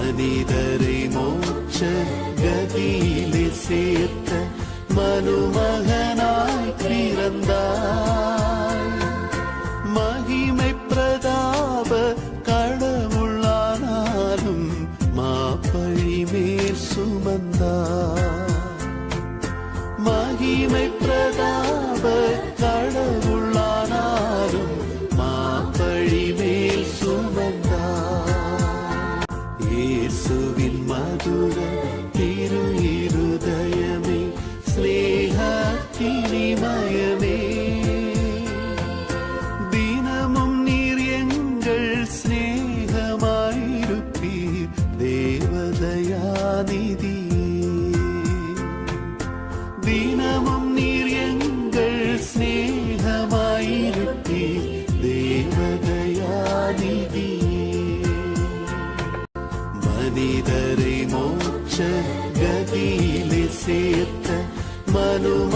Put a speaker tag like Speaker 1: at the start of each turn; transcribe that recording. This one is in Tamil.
Speaker 1: மனிதரை மோட்ச கதியிலே சேர்த்த மனுமகனாய் பிறந்தாய். மகிமை பிரதாப கடவுளானாலும் மாப்பழி மேல் சுமந்தாய். மகிமை பிரதாப கடவுளானாலும் மாப்பழி மேல் சுமந்தாய். இயேசுவின் மதுர திரு இருதயமே ஸ்நேகத்தினிமயமே, தினமும் நீர் எங்கள் ஸ்நேகமாயிருப்பீர் தேவதயாநிதி. தினமும் நீர் எங்கள் ஸ்நேகமாயிருப்பீர் தேவதயாநிதி. மனிதரை மோட்ச கதியிலே சேர்த்த மனும